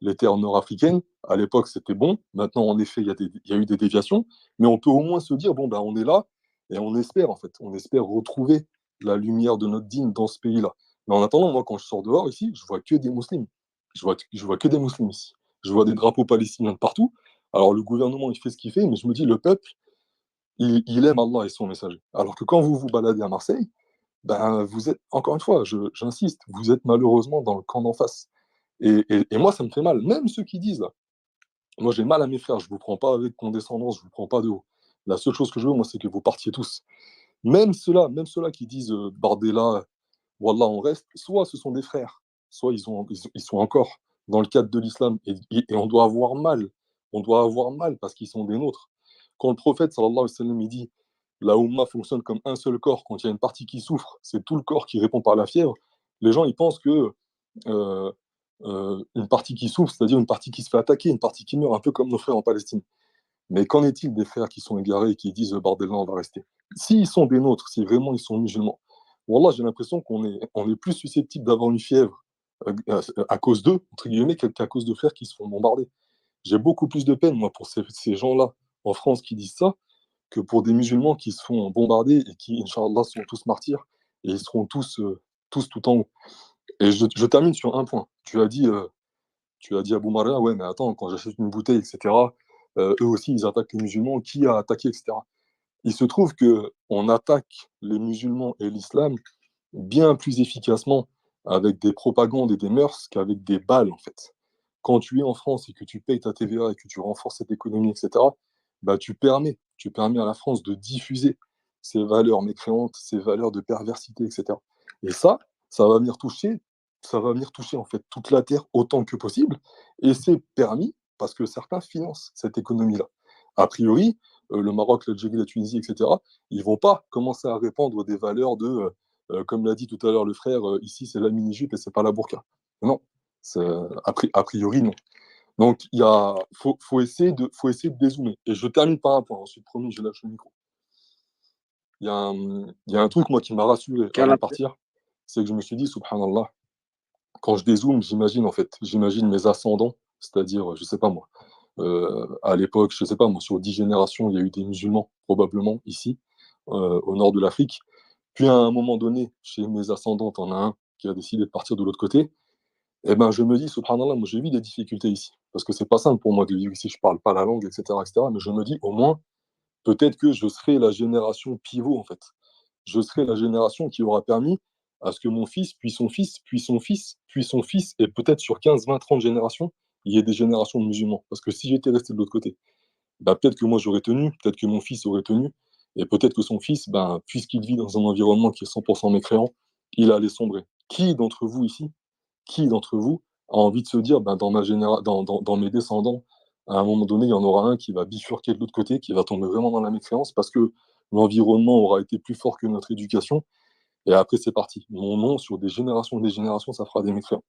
les terres nord-africaines, à l'époque, c'était bon. Maintenant, en effet, il y a eu des déviations, mais on peut au moins se dire, bon, ben, on est là et on espère, en fait, on espère retrouver la lumière de notre dîn dans ce pays-là. Mais en attendant, moi, quand je sors dehors ici, je vois que des musulmans. Je vois que des musulmans ici. Je vois des drapeaux palestiniens de partout. Alors, le gouvernement, il fait ce qu'il fait, mais je me dis, le peuple, il aime Allah et son messager. Alors que quand vous vous baladez à Marseille, ben, vous êtes, encore une fois, j'insiste, vous êtes malheureusement dans le camp d'en face. Et moi, ça me fait mal. Même ceux qui disent, là, moi j'ai mal à mes frères, je ne vous prends pas avec condescendance, je ne vous prends pas de haut. La seule chose que je veux, moi, c'est que vous partiez tous. Même ceux-là qui disent Bardella, Wallah, on reste, soit ce sont des frères, soit ils sont encore dans le cadre de l'islam, et on doit avoir mal. On doit avoir mal parce qu'ils sont des nôtres. Quand le prophète, sallallahu alayhi wa sallam, il dit la Ummah fonctionne comme un seul corps, quand il y a une partie qui souffre, c'est tout le corps qui répond par la fièvre, les gens ils pensent que euh, une partie qui souffre, c'est-à-dire une partie qui se fait attaquer, une partie qui meurt, un peu comme nos frères en Palestine. Mais qu'en est-il des frères qui sont égarés et qui disent Bardella, on va rester? S'ils sont des nôtres, si vraiment ils sont musulmans, Wallah, j'ai l'impression on est plus susceptible d'avoir une fièvre à cause d'eux, entre guillemets, qu'à cause de frères qui se font bombarder. J'ai beaucoup plus de peine, moi, pour ces gens-là en France qui disent ça, que pour des musulmans qui se font bombarder et qui, Inch'Allah, sont tous martyrs et ils seront tous tout en haut. Et je termine sur un point. Tu as dit à Boumaria, ouais, mais attends, quand j'achète une bouteille, etc., eux aussi, ils attaquent les musulmans, qui a attaqué, etc. Il se trouve qu'on attaque les musulmans et l'islam bien plus efficacement avec des propagandes et des mœurs qu'avec des balles, en fait. Quand tu es en France et que tu payes ta TVA et que tu renforces cette économie, etc., bah, tu permets à la France de diffuser ces valeurs mécréantes, ces valeurs de perversité, etc. Et ça va venir toucher, ça va venir toucher en fait toute la terre autant que possible, et c'est permis parce que certains financent cette économie-là. A priori, le Maroc, l'Algérie, la Tunisie, etc., ils ne vont pas commencer à répandre des valeurs comme l'a dit tout à l'heure le frère, ici c'est la mini-jupe et c'est pas la burqa. Non, a priori non. Donc faut essayer de dézoomer. Et je termine par un point, ensuite promis, je lâche le micro. Il y a un truc moi qui m'a rassuré avant de partir, c'est que je me suis dit, subhanallah, quand je dézoome, j'imagine mes ascendants, c'est-à-dire, je sais pas moi, à l'époque, je sais pas moi, sur 10 générations, il y a eu des musulmans, probablement, ici, au nord de l'Afrique. Puis à un moment donné, chez mes ascendants, t'en as un qui a décidé de partir de l'autre côté. Et ben je me dis, subhanallah, moi j'ai vu des difficultés ici. Parce que c'est pas simple pour moi de vivre ici, je parle pas la langue, etc., etc. Mais je me dis, au moins, peut-être que je serai la génération pivot, en fait. Je serai la génération qui aura permis à ce que mon fils, puis son fils, puis son fils, puis son fils, et peut-être sur 15, 20, 30 générations, il y ait des générations de musulmans. Parce que si j'étais resté de l'autre côté, bah, peut-être que moi j'aurais tenu, peut-être que mon fils aurait tenu, et peut-être que son fils, ben, puisqu'il vit dans un environnement qui est 100% mécréant, il allait sombrer. Qui d'entre vous ici, qui d'entre vous a envie de se dire, ben, dans mes descendants, à un moment donné, il y en aura un qui va bifurquer de l'autre côté, qui va tomber vraiment dans la mécréance, parce que l'environnement aura été plus fort que notre éducation, et après c'est parti. Mon nom, sur des générations, ça fera des mécréants.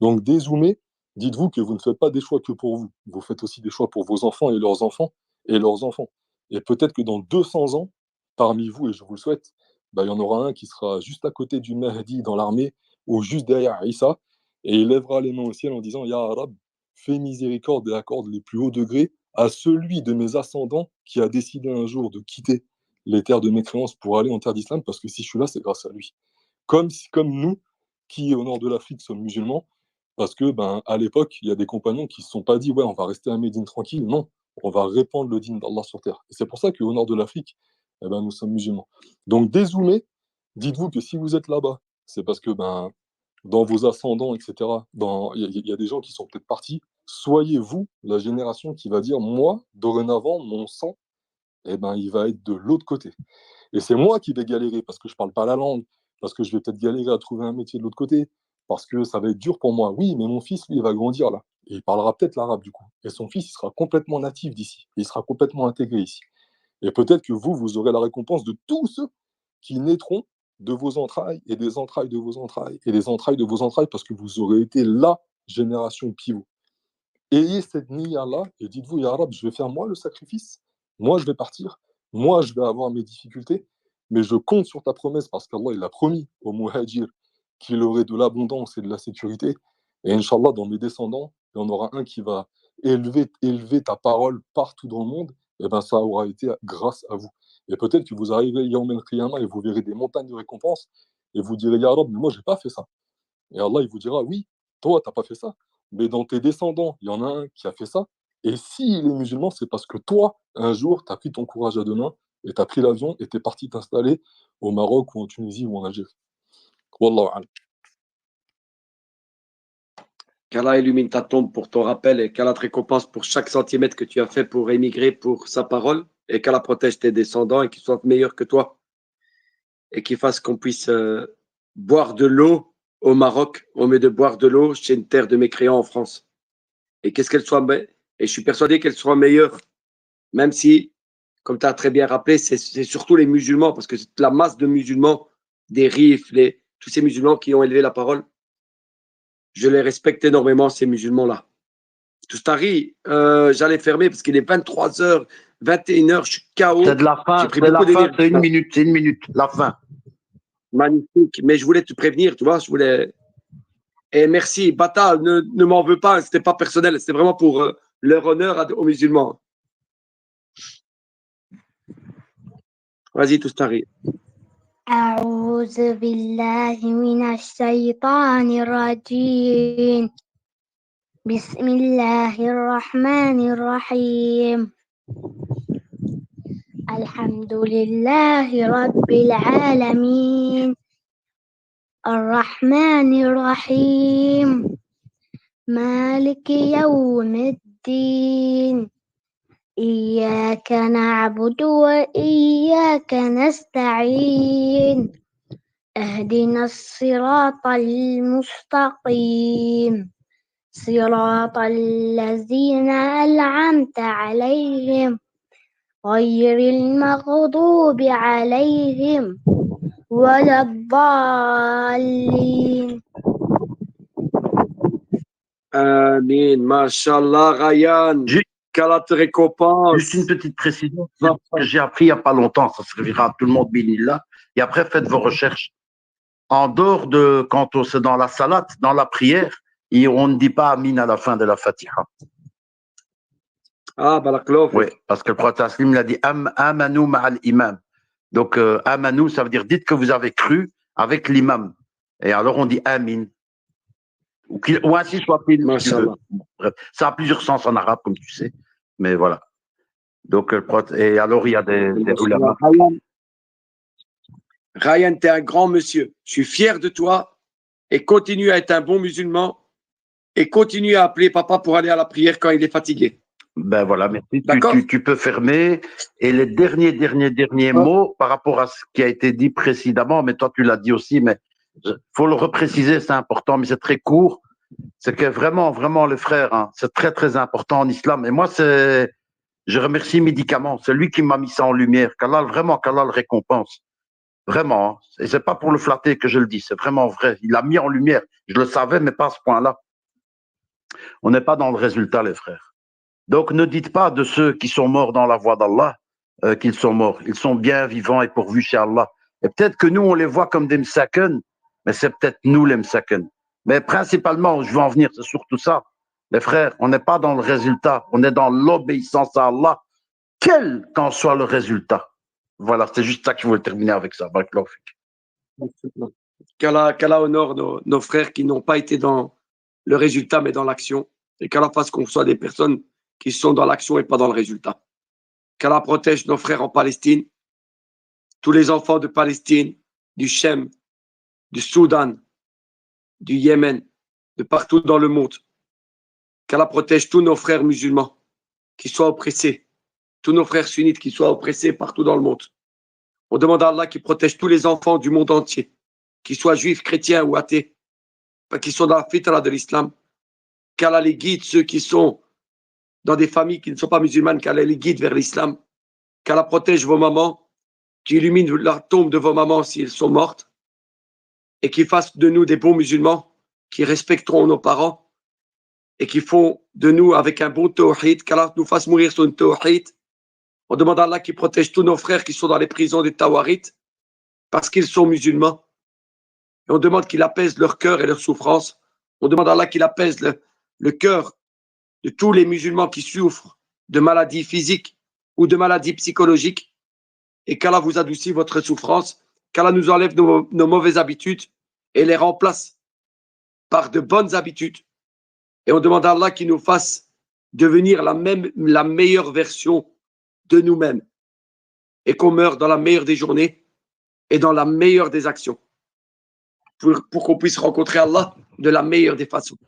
Donc, dézoomez, dites-vous que vous ne faites pas des choix que pour vous. Vous faites aussi des choix pour vos enfants et leurs enfants et leurs enfants. Et peut-être que dans 200 ans, parmi vous, et je vous le souhaite, bah, il y en aura un qui sera juste à côté du Mahdi dans l'armée ou juste derrière Issa, et il lèvera les mains au ciel en disant Ya Arab, fais miséricorde et accorde les plus hauts degrés à celui de mes ascendants qui a décidé un jour de quitter les terres de mécréance pour aller en terre d'islam, parce que si je suis là, c'est grâce à lui. Comme nous, qui au nord de l'Afrique sommes musulmans, parce que, ben, à l'époque, il y a des compagnons qui ne se sont pas dit, ouais, on va rester à Médine tranquille. Non, on va répandre le dîn d'Allah sur terre. Et c'est pour ça qu'au nord de l'Afrique, eh ben, nous sommes musulmans. Donc, dézoomer, dites-vous que si vous êtes là-bas, c'est parce que ben, dans vos ascendants, etc., il y a des gens qui sont peut-être partis. Soyez vous la génération qui va dire, moi, dorénavant, mon sang, eh ben, il va être de l'autre côté. Et c'est moi qui vais galérer parce que je ne parle pas la langue, parce que je vais peut-être galérer à trouver un métier de l'autre côté, parce que ça va être dur pour moi. Oui, mais mon fils, lui, il va grandir là. Et il parlera peut-être l'arabe du coup. Et son fils, il sera complètement natif d'ici. Et il sera complètement intégré ici. Et peut-être que vous, vous aurez la récompense de tous ceux qui naîtront de vos entrailles et des entrailles de vos entrailles et des entrailles de vos entrailles parce que vous aurez été la génération pivot. Ayez cette niya-là et dites-vous, Ya Rab, je vais faire moi le sacrifice, moi je vais partir, moi je vais avoir mes difficultés, mais je compte sur ta promesse parce qu'Allah il a promis au muhajir qu'il aurait de l'abondance et de la sécurité. Et Inch'Allah, dans mes descendants, il y en aura un qui va élever ta parole partout dans le monde, et ben ça aura été grâce à vous. Et peut-être que vous arriverez Yawm al-Qiyamah et vous verrez des montagnes de récompenses et vous direz, Ya Rab, mais moi j'ai pas fait ça. Et Allah, il vous dira, oui, toi, tu n'as pas fait ça. Mais dans tes descendants, il y en a un qui a fait ça. Et s'il est musulman, c'est parce que toi, un jour, tu as pris ton courage à deux mains et tu as pris l'avion et tu es parti t'installer au Maroc ou en Tunisie ou en Algérie. Wallahu a'lam. Qu'Allah illumine ta tombe pour ton rappel et qu'Allah te récompense pour chaque centimètre que tu as fait pour émigrer pour sa parole et qu'Allah protège tes descendants et qu'ils soient meilleurs que toi et qu'il fasse qu'on puisse boire de l'eau au Maroc au lieu de boire de l'eau chez une terre de mécréants en France. Et qu'est-ce qu'elle soit et je suis persuadé qu'elle soit meilleure, même si, comme tu as très bien rappelé, c'est surtout les musulmans, parce que c'est la masse de musulmans, des rifs, tous ces musulmans qui ont élevé la parole, je les respecte énormément, ces musulmans-là. Toustari, j'allais fermer parce qu'il est 23h, 21h, je suis KO. C'est de la fin, J'ai pris c'est la beaucoup fin, d'énergie. c'est une minute, la fin. Magnifique, mais je voulais te prévenir, tu vois, je voulais. Et merci, Bata, ne m'en veux pas, c'était pas personnel, c'était vraiment pour leur honneur aux musulmans. Vas-y, Toustari. أعوذ بالله من الشيطان الرجيم بسم الله الرحمن الرحيم الحمد لله رب العالمين الرحمن الرحيم مالك يوم الدين إياك نعبد وإياك نستعين اهدنا الصراط المستقيم صراط الذين أنعمت عليهم غير المغضوب عليهم ولا الضالين Amin, Mashallah, Ryan. Qu'Allah te récompense. Juste une petite précision que j'ai appris il n'y a pas longtemps, ça servira à tout le monde, binillah. Et après, faites vos recherches. En dehors de, quand c'est dans la salat, dans la prière, et on ne dit pas Amin à la fin de la Fatiha. Ah, barakallah. Oui, parce que le prophète Aslim l'a dit Amanu ma'al imam. Donc, Amanu, ça veut dire dites que vous avez cru avec l'imam. Et alors, on dit Amin. Ou ainsi soit-il. Bref, ça a plusieurs sens en arabe, comme tu sais. Mais voilà. Donc, et alors, il y a des ulama. Ryan, tu es un grand monsieur. Je suis fier de toi et continue à être un bon musulman et continue à appeler papa pour aller à la prière quand il est fatigué. Ben voilà, merci. Tu peux fermer. Et les derniers mots par rapport à ce qui a été dit précédemment, mais toi, tu l'as dit aussi, mais faut le repréciser, c'est important, mais c'est très court. C'est que vraiment, les frères, hein, c'est très, très important en islam. Et moi, je remercie Médicament. C'est lui qui m'a mis ça en lumière. Qu'Allah le récompense. Vraiment. Hein. Et c'est pas pour le flatter que je le dis. C'est vraiment vrai. Il l'a mis en lumière. Je le savais, mais pas à ce point-là. On n'est pas dans le résultat, les frères. Donc, ne dites pas de ceux qui sont morts dans la voie d'Allah qu'ils sont morts. Ils sont bien vivants et pourvus chez Allah. Et peut-être que nous, on les voit comme des msaken, mais c'est peut-être nous les msaken. Mais principalement, où je veux en venir, c'est surtout ça. Les frères, on n'est pas dans le résultat, on est dans l'obéissance à Allah, quel qu'en soit le résultat. Voilà, c'est juste ça que je voulais terminer avec ça. Qu'Allah honore nos frères qui n'ont pas été dans le résultat, mais dans l'action. Et qu'Allah fasse qu'on soit des personnes qui sont dans l'action et pas dans le résultat. Qu'Allah protège nos frères en Palestine, tous les enfants de Palestine, du Shem, du Soudan, du Yémen, de partout dans le monde. Qu'Allah protège tous nos frères musulmans qui soient oppressés, tous nos frères sunnites qui soient oppressés partout dans le monde. On demande à Allah qu'il protège tous les enfants du monde entier, qu'ils soient juifs, chrétiens ou athées, qui sont dans la fitra de l'islam. Qu'Allah les guide, ceux qui sont dans des familles qui ne sont pas musulmanes, qu'Allah les guide vers l'islam. Qu'Allah protège vos mamans, qu'il illumine la tombe de vos mamans si elles sont mortes, et qu'il fasse de nous des bons musulmans qui respecteront nos parents et qui font de nous avec un bon tawhid, qu'Allah nous fasse mourir sur une tawhid. On demande à Allah qu'il protège tous nos frères qui sont dans les prisons des Tawarit parce qu'ils sont musulmans. Et on demande qu'il apaise leur cœur et leur souffrance. On demande à Allah qu'il apaise le cœur de tous les musulmans qui souffrent de maladies physiques ou de maladies psychologiques et qu'Allah vous adoucit votre souffrance, qu'Allah nous enlève nos mauvaises habitudes et les remplace par de bonnes habitudes. Et on demande à Allah qu'il nous fasse devenir la meilleure version de nous-mêmes et qu'on meure dans la meilleure des journées et dans la meilleure des actions pour qu'on puisse rencontrer Allah de la meilleure des façons.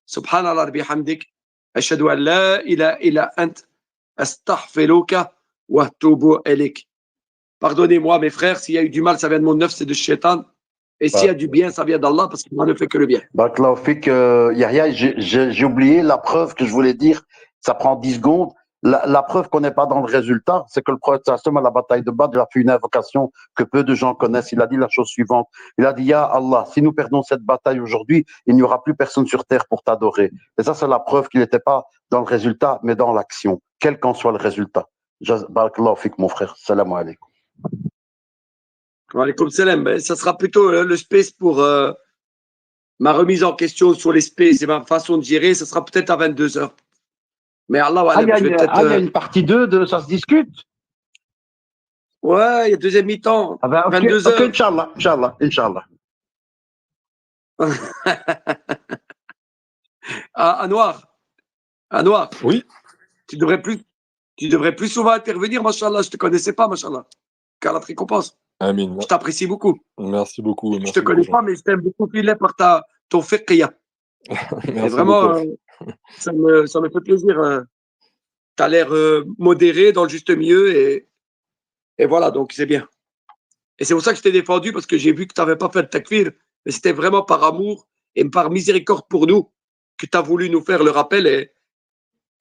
Subhanallah bihamdik, ashhadu an la ilaha illa ant, astaghfiruka wa atubu ilayk. Pardonnez-moi mes frères, s'il y a eu du mal, ça vient de mon œuf, c'est de Shaitan. Et s'il y a du bien, ça vient d'Allah parce qu'il ne fait que le bien. Barakallahu fik, Yahya, j'ai oublié la preuve que je voulais dire, ça prend 10 secondes. La preuve qu'on n'est pas dans le résultat, c'est que le prophète à la bataille de Badr, il a fait une invocation que peu de gens connaissent. Il a dit la chose suivante. Il a dit, Ya Allah, si nous perdons cette bataille aujourd'hui, il n'y aura plus personne sur terre pour t'adorer. Et ça, c'est la preuve qu'il n'était pas dans le résultat, mais dans l'action, quel qu'en soit le résultat. Barakallahu fik, mon frère. Salam alaikum. Wa alaykoum salam. Ben, ça sera plutôt le space pour ma remise en question sur les spaces et ma façon de gérer. Ça sera peut-être à 22h. Mais Allah, il y a une partie 2 de ça se discute. Ouais, il y a deuxième mi-temps. Ah ben, okay, 22h. Ok, Inch'Allah. Anwar. Oui. Tu devrais plus souvent intervenir, machallah. Je te connaissais pas, machallah. Qu'Allah te récompense. Amin. Je t'apprécie beaucoup. Merci beaucoup. Je te connais pas, mais je t'aime beaucoup, filet, par ton fiqhiyya. Et vraiment, ça me fait plaisir. Tu as l'air modéré, dans le juste milieu, et voilà, donc c'est bien. Et c'est pour ça que je t'ai défendu, parce que j'ai vu que tu n'avais pas fait de takfir, mais c'était vraiment par amour et par miséricorde pour nous que tu as voulu nous faire le rappel.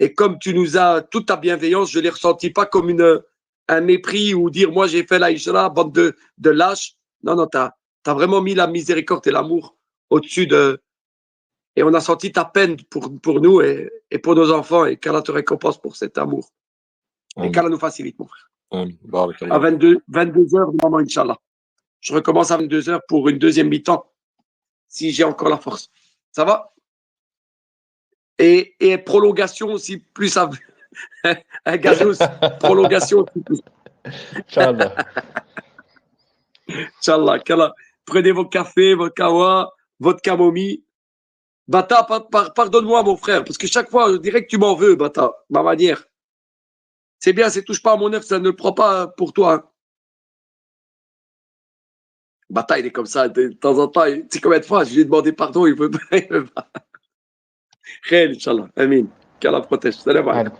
Et comme tu nous as, toute ta bienveillance, je ne l'ai ressenti pas comme un mépris ou dire moi j'ai fait la hijra, bande de lâches. Non, tu as vraiment mis la miséricorde et l'amour au-dessus de. Et on a senti ta peine pour nous et pour nos enfants, et qu'Allah te récompense pour cet amour. Et qu'Allah nous facilite, mon frère. À 22h, maman, Inch'Allah. Je recommence à 22h pour une deuxième mi-temps, si j'ai encore la force. Ça va? Et prolongation aussi, plus à un gazous, prolongation aussi plus. Inch'Allah. Inch'Allah. Prenez vos cafés, votre kawa, votre camomille. Bata, pardonne-moi, mon frère, parce que chaque fois, je dirais que tu m'en veux, Bata, ma manière. C'est bien, c'est touche pas à mon œuf, ça ne le prend pas pour toi. Hein. Bata, il est comme ça, de temps en temps, tu sais combien de fois, je lui ai demandé pardon, il veut pas. Khair, Inch'Allah. Amin. Qu'Allah protège. Salam alaikum.